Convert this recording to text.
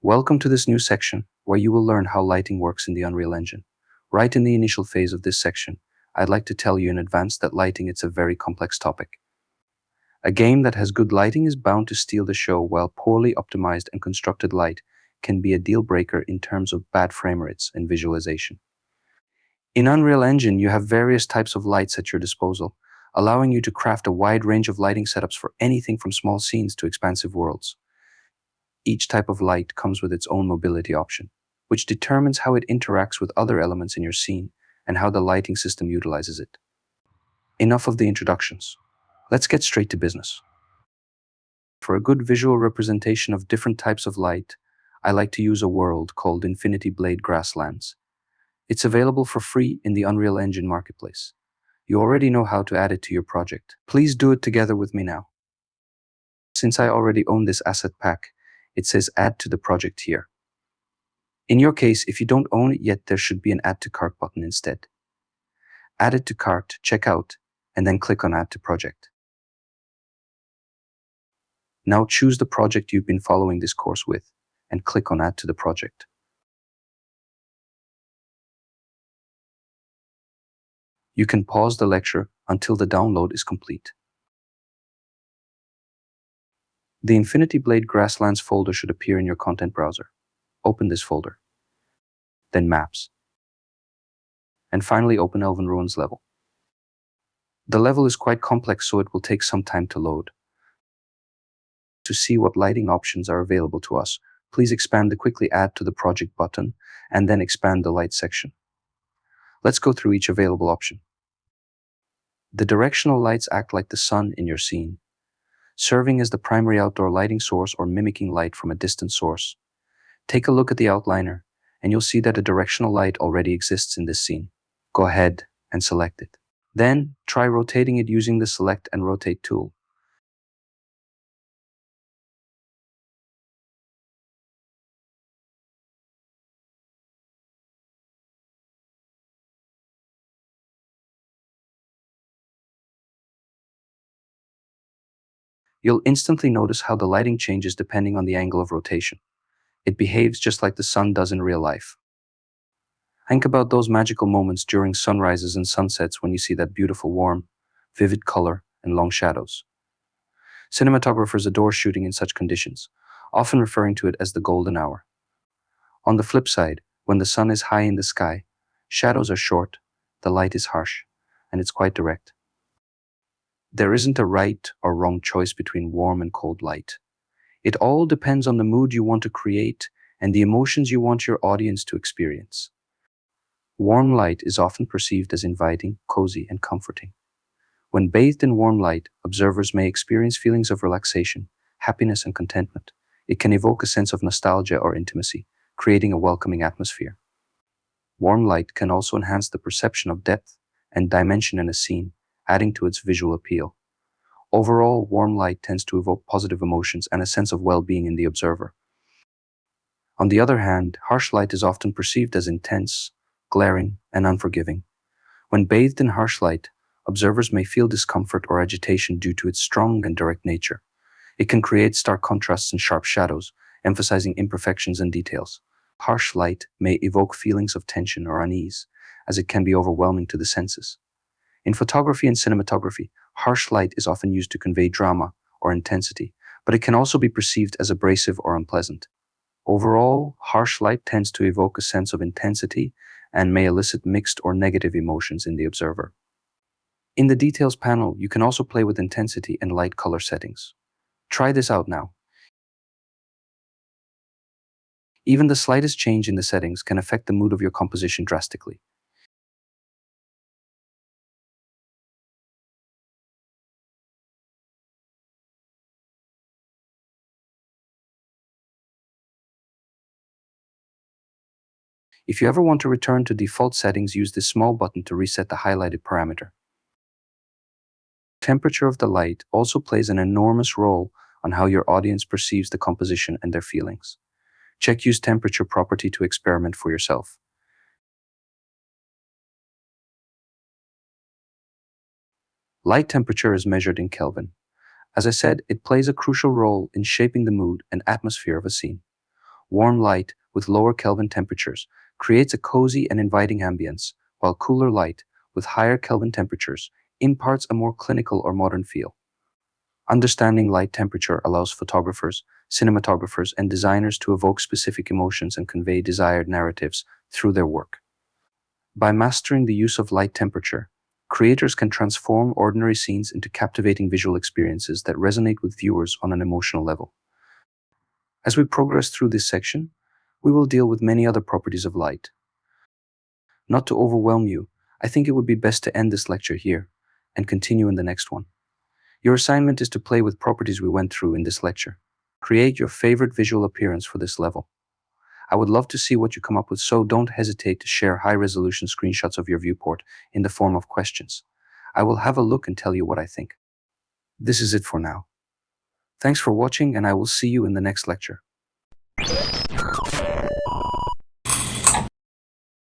Welcome to this new section where you will learn how lighting works in the Unreal Engine. Right in the initial phase of this section, I'd like to tell you in advance that lighting is a very complex topic. A game that has good lighting is bound to steal the show, while poorly optimized and constructed light can be a deal breaker in terms of bad frame rates and visualization. In Unreal Engine, you have various types of lights at your disposal, allowing you to craft a wide range of lighting setups for anything from small scenes to expansive worlds. Each type of light comes with its own mobility option, which determines how it interacts with other elements in your scene and how the lighting system utilizes it. Enough of the introductions. Let's get straight to business. For a good visual representation of different types of light, I like to use a world called Infinity Blade Grasslands. It's available for free in the Unreal Engine marketplace. You already know how to add it to your project. Please do it together with me now. Since I already own this asset pack, it says Add to the project here. In your case, if you don't own it yet, there should be an Add to Cart button instead. Add it to Cart, check out, and then click on Add to Project. Now choose the project you've been following this course with, and click on Add to the Project. You can pause the lecture until the download is complete. The Infinity Blade Grasslands folder should appear in your content browser. Open this folder. Then Maps. And finally open Elven Ruins level. The level is quite complex, so it will take some time to load. To see what lighting options are available to us, please expand the Quickly Add to the Project button and then expand the Light section. Let's go through each available option. The directional lights act like the sun in your scene, serving as the primary outdoor lighting source or mimicking light from a distant source. Take a look at the outliner, and you'll see that a directional light already exists in this scene. Go ahead and select it. Then, try rotating it using the Select and Rotate tool. You'll instantly notice how the lighting changes depending on the angle of rotation. It behaves just like the sun does in real life. Think about those magical moments during sunrises and sunsets when you see that beautiful warm, vivid color and long shadows. Cinematographers adore shooting in such conditions, often referring to it as the golden hour. On the flip side, when the sun is high in the sky, shadows are short, the light is harsh, and it's quite direct. There isn't a right or wrong choice between warm and cold light. It all depends on the mood you want to create and the emotions you want your audience to experience. Warm light is often perceived as inviting, cozy, and comforting. When bathed in warm light, observers may experience feelings of relaxation, happiness, and contentment. It can evoke a sense of nostalgia or intimacy, creating a welcoming atmosphere. Warm light can also enhance the perception of depth and dimension in a scene, adding to its visual appeal. Overall, warm light tends to evoke positive emotions and a sense of well-being in the observer. On the other hand, harsh light is often perceived as intense, glaring, and unforgiving. When bathed in harsh light, observers may feel discomfort or agitation due to its strong and direct nature. It can create stark contrasts and sharp shadows, emphasizing imperfections and details. Harsh light may evoke feelings of tension or unease, as it can be overwhelming to the senses. In photography and cinematography, harsh light is often used to convey drama or intensity, but it can also be perceived as abrasive or unpleasant. Overall, harsh light tends to evoke a sense of intensity and may elicit mixed or negative emotions in the observer. In the Details panel, you can also play with intensity and light color settings. Try this out now. Even the slightest change in the settings can affect the mood of your composition drastically. If you ever want to return to default settings, use this small button to reset the highlighted parameter. Temperature of the light also plays an enormous role on how your audience perceives the composition and their feelings. Check Use Temperature property to experiment for yourself. Light temperature is measured in Kelvin. As I said, it plays a crucial role in shaping the mood and atmosphere of a scene. Warm light with lower Kelvin temperatures creates a cozy and inviting ambience, while cooler light with higher Kelvin temperatures imparts a more clinical or modern feel. Understanding light temperature allows photographers, cinematographers, and designers to evoke specific emotions and convey desired narratives through their work. By mastering the use of light temperature, creators can transform ordinary scenes into captivating visual experiences that resonate with viewers on an emotional level. As we progress through this section, we will deal with many other properties of light. Not to overwhelm you, I think it would be best to end this lecture here and continue in the next one. Your assignment is to play with properties we went through in this lecture. Create your favorite visual appearance for this level. I would love to see what you come up with, so don't hesitate to share high-resolution screenshots of your viewport in the form of questions. I will have a look and tell you what I think. This is it for now. Thanks for watching, and I will see you in the next lecture.